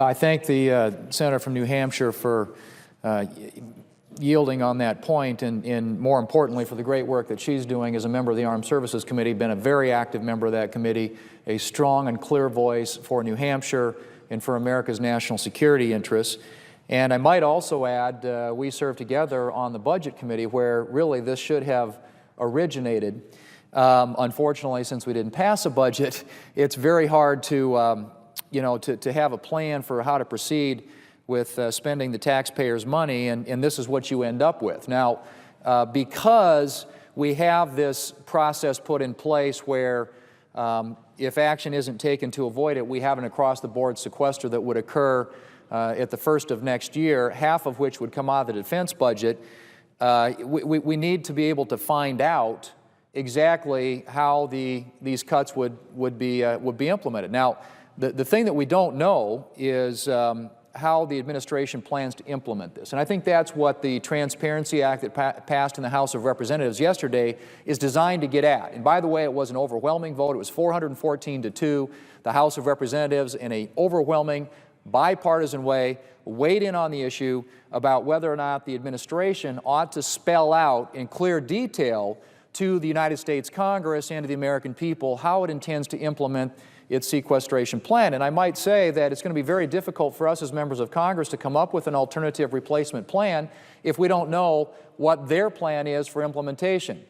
I thank the senator from New Hampshire for yielding on that point, and more importantly for the great work that she's doing as a member of the Armed Services Committee, been a very active member of that committee, a strong and clear voice for New Hampshire and for America's national security interests. And I might also add, we served together on the Budget Committee where really this should have originated. Unfortunately, since we didn't pass a budget, it's very hard to to have a plan for how to proceed with spending the taxpayers' money, and this is what you end up with. Now, because we have this process put in place where if action isn't taken to avoid it, we have an across-the-board sequester that would occur at the first of next year, half of which would come out of the defense budget. We need to be able to find out exactly how these cuts would be implemented. Now, the thing that we don't know is how the administration plans to implement this. And I think that's what the Transparency Act that passed in the House of Representatives yesterday is designed to get at. And by the way, it was an overwhelming vote. It was 414-2. The House of Representatives, in an overwhelming bipartisan way, weighed in on the issue about whether or not the administration ought to spell out in clear detail to the United States Congress and to the American people how it intends to implement its sequestration plan. And I might say that it's going to be very difficult for us as members of Congress to come up with an alternative replacement plan if we don't know what their plan is for implementation.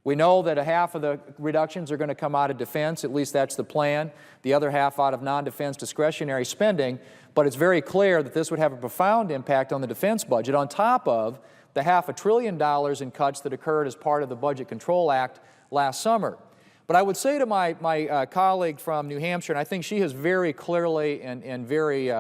We know that a half of the reductions are going to come out of defense, at least that's the plan, the other half out of non-defense discretionary spending, but it's very clear that this would have a profound impact on the defense budget on top of the $500 billion in cuts that occurred as part of the Budget Control Act last summer. But I would say to my colleague from New Hampshire, and I think she has very clearly and very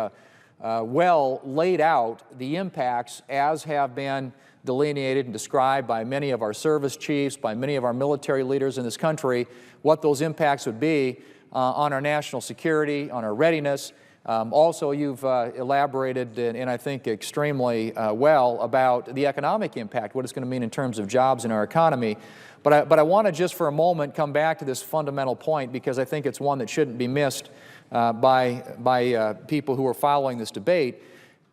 well laid out the impacts as have been delineated and described by many of our service chiefs, by many of our military leaders in this country, what those impacts would be on our national security, on our readiness. Also, you've elaborated, and I think extremely well, about the economic impact, what it's going to mean in terms of jobs in our economy. But I want to just for a moment come back to this fundamental point because I think it's one that shouldn't be missed by people who are following this debate,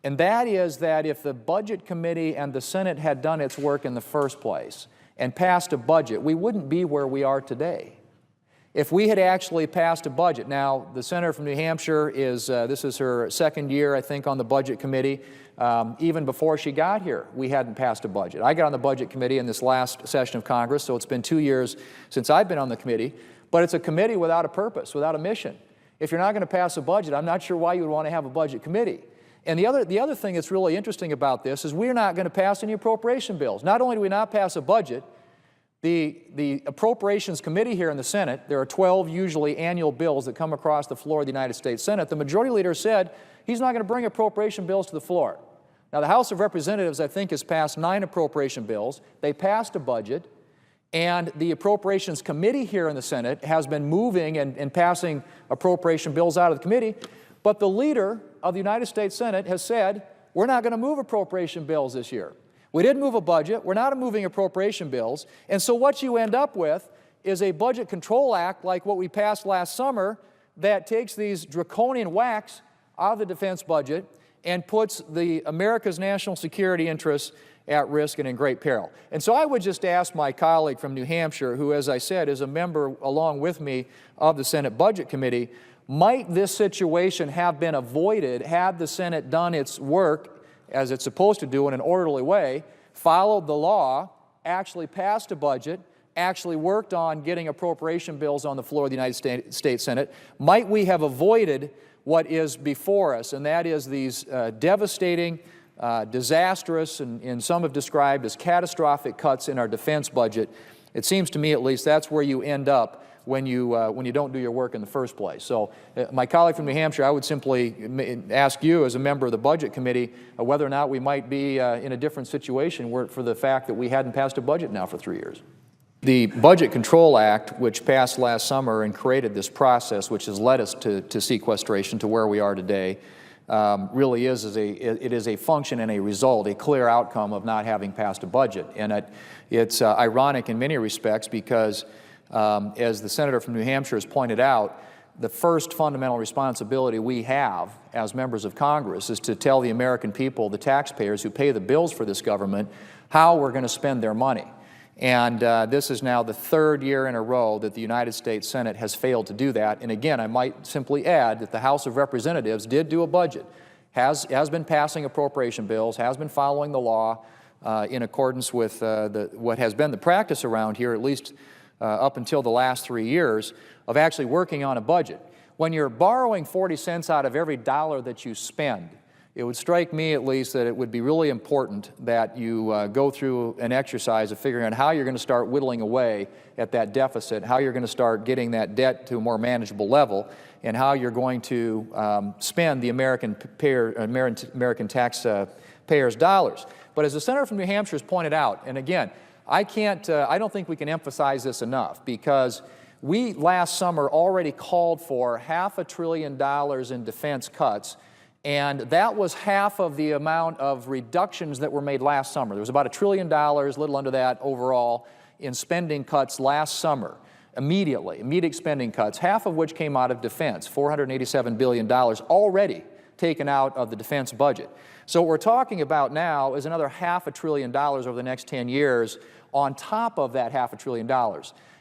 and that is that if the Budget Committee and the Senate had done its work in the first place and passed a budget, we wouldn't be where we are today. If we had actually passed a budget, now the senator from New Hampshire this is her second year, I think, on the Budget Committee. Even before she got here, we hadn't passed a budget. I got on the Budget Committee in this last session of Congress, so it's been 2 years since I've been on the committee, but it's a committee without a purpose, without a mission. If you're not going to pass a budget, I'm not sure why you would want to have a Budget Committee. And the other thing that's really interesting about this is we're not going to pass any appropriation bills. Not only do we not pass a budget, the Appropriations Committee here in the Senate, there are 12 usually annual bills that come across the floor of the United States Senate. The majority leader said he's not going to bring appropriation bills to the floor. Now, the House of Representatives, I think, has passed 9 appropriation bills. They passed a budget, and the Appropriations Committee here in the Senate has been moving and passing appropriation bills out of the committee, but the leader of the United States Senate has said, we're not going to move appropriation bills this year. We didn't move a budget, we're not moving appropriation bills, and so what you end up with is a Budget Control Act like what we passed last summer that takes these draconian whacks out of the defense budget and puts America's national security interests at risk and in great peril. And so I would just ask my colleague from New Hampshire, who, as I said, is a member along with me of the Senate Budget Committee, might this situation have been avoided had the Senate done its work as it's supposed to do in an orderly way, followed the law, actually passed a budget, actually worked on getting appropriation bills on the floor of the United States Senate? Might we have avoided what is before us, and that is these devastating, disastrous, and some have described as catastrophic cuts in our defense budget? It seems to me, at least, that's where you end up when you don't do your work in the first place. So my colleague from New Hampshire, I would simply ask you as a member of the Budget Committee whether or not we might be in a different situation for the fact that we hadn't passed a budget now for 3 years. The Budget Control Act, which passed last summer and created this process which has led us to sequestration, to where we are today, really is a function and a result, a clear outcome of not having passed a budget. And it's ironic in many respects because as the senator from New Hampshire has pointed out, the first fundamental responsibility we have as members of Congress is to tell the American people, the taxpayers who pay the bills for this government, how we're going to spend their money. And this is now the third year in a row that the United States Senate has failed to do that. And again, I might simply add that the House of Representatives did do a budget, has been passing appropriation bills, has been following the law in accordance with what has been the practice around here, at least up until the last 3 years, of actually working on a budget. When you're borrowing 40 cents out of every dollar that you spend, it would strike me at least that it would be really important that you go through an exercise of figuring out how you're going to start whittling away at that deficit, how you're going to start getting that debt to a more manageable level, and how you're going to spend the American taxpayers' dollars. But as the senator from New Hampshire has pointed out, and again, I don't think we can emphasize this enough, because we last summer already called for $500 billion in defense cuts, and that was half of the amount of reductions that were made last summer. There was about $1 trillion, little under that overall, in spending cuts last summer, immediate spending cuts, half of which came out of defense, $487 billion already taken out of the defense budget. So what we're talking about now is another $500 billion over the next 10 years on top of that $500 billion.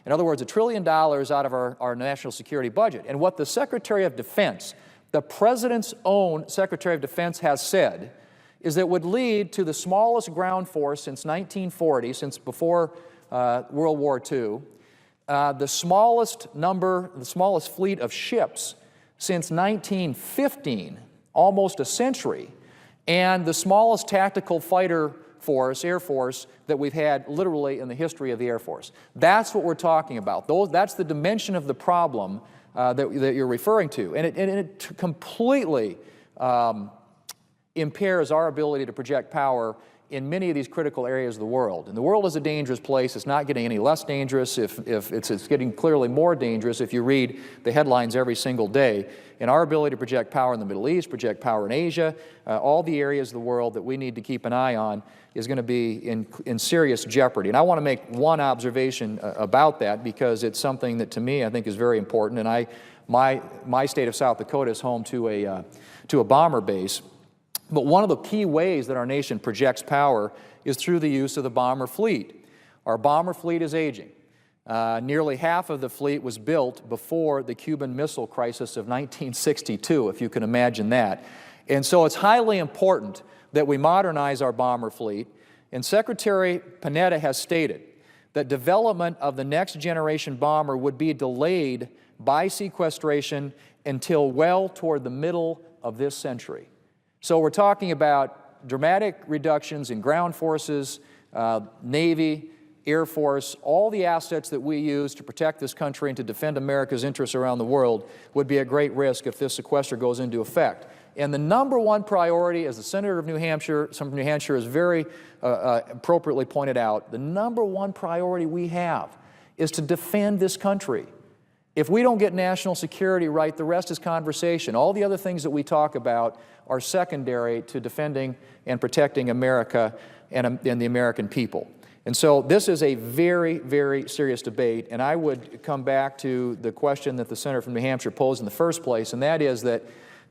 In other words, $1 trillion out of our national security budget. And what the Secretary of Defense, the President's own Secretary of Defense, has said is that it would lead to the smallest ground force since 1940, since before World War II, the smallest fleet of ships since 1915, almost a century, and the smallest tactical fighter force, Air Force, that we've had literally in the history of the Air Force. That's what we're talking about. That's the dimension of the problem that you're referring to. And it completely impairs our ability to project power in many of these critical areas of the world. And the world is a dangerous place. It's not getting any less dangerous. If it's getting clearly more dangerous if you read the headlines every single day. And our ability to project power in the Middle East, project power in Asia, all the areas of the world that we need to keep an eye on is going to be in serious jeopardy. And I want to make one observation about that, because it's something that to me I think is very important. And my state of South Dakota is home to a bomber base. But one of the key ways that our nation projects power is through the use of the bomber fleet. Our bomber fleet is aging. Nearly half of the fleet was built before the Cuban Missile Crisis of 1962, if you can imagine that. And so it's highly important that we modernize our bomber fleet. And Secretary Panetta has stated that development of the next generation bomber would be delayed by sequestration until well toward the middle of this century. So we're talking about dramatic reductions in ground forces, Navy, Air Force, all the assets that we use to protect this country and to defend America's interests around the world would be at great risk if this sequester goes into effect. And the number one priority, as the Senator of New Hampshire, from New Hampshire has very appropriately pointed out, the number one priority we have is to defend this country. If we don't get national security right, the rest is conversation. All the other things that we talk about are secondary to defending and protecting America and the American people. And so this is a very, very serious debate, and I would come back to the question that the Senator from New Hampshire posed in the first place, and that is that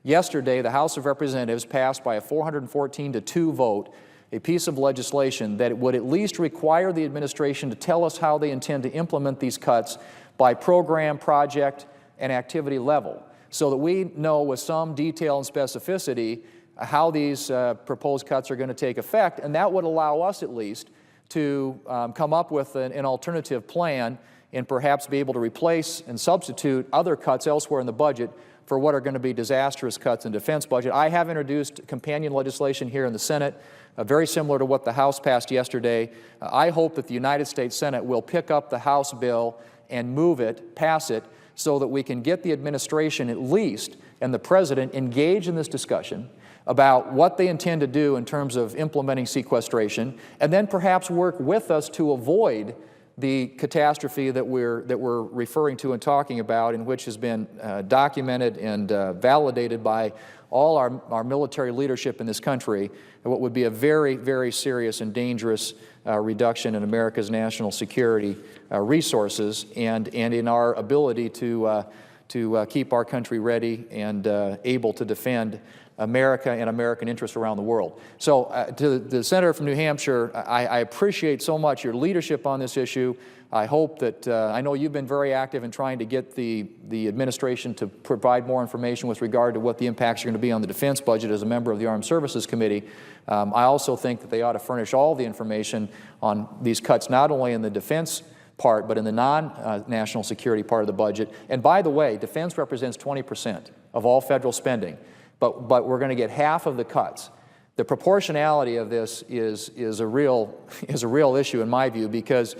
yesterday the House of Representatives passed by a 414-2 vote a piece of legislation that would at least require the administration to tell us how they intend to implement these cuts by program, project, and activity level, so that we know with some detail and specificity how these proposed cuts are going to take effect, and that would allow us at least to come up with an alternative plan and perhaps be able to replace and substitute other cuts elsewhere in the budget for what are going to be disastrous cuts in defense budget. I have introduced companion legislation here in the Senate, very similar to what the House passed yesterday. I hope that the United States Senate will pick up the House bill and move it, pass it, so that we can get the administration at least and the President engaged in this discussion about what they intend to do in terms of implementing sequestration, and then perhaps work with us to avoid the catastrophe that we're referring to and talking about, and which has been documented and validated by all our military leadership in this country, and what would be a very, very serious and dangerous reduction in America's national security resources and in our ability to to keep our country ready and able to defend America and American interests around the world. So to the Senator from New Hampshire, I appreciate so much your leadership on this issue. I hope that, I know you've been very active in trying to get the administration to provide more information with regard to what the impacts are going to be on the defense budget as a member of the Armed Services Committee. I also think that they ought to furnish all the information on these cuts, not only in the defense part, but in the non-national security part of the budget. And by the way, defense represents 20% of all federal spending, but we're going to get half of the cuts. The proportionality of this is a real issue in my view, because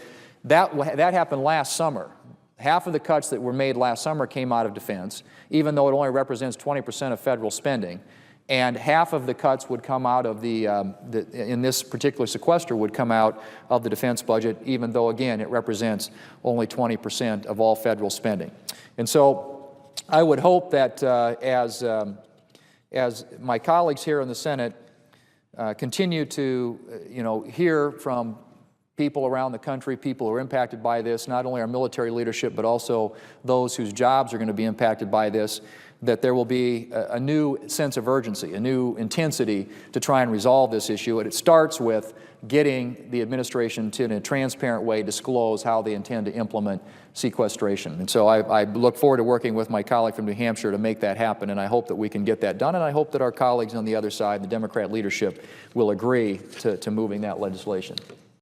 that happened last summer. Half of the cuts that were made last summer came out of defense, even though it only represents 20% of federal spending. And half of the cuts would come out of in this particular sequester would come out of the defense budget, even though, again, it represents only 20% of all federal spending. And so I would hope that as my colleagues here in the Senate continue to, hear from people around the country, people who are impacted by this, not only our military leadership, but also those whose jobs are going to be impacted by this, that there will be a new sense of urgency, a new intensity to try and resolve this issue. And it starts with getting the administration to, in a transparent way, disclose how they intend to implement sequestration. And so I look forward to working with my colleague from New Hampshire to make that happen, and I hope that we can get that done, and I hope that our colleagues on the other side, the Democrat leadership, will agree to moving that legislation.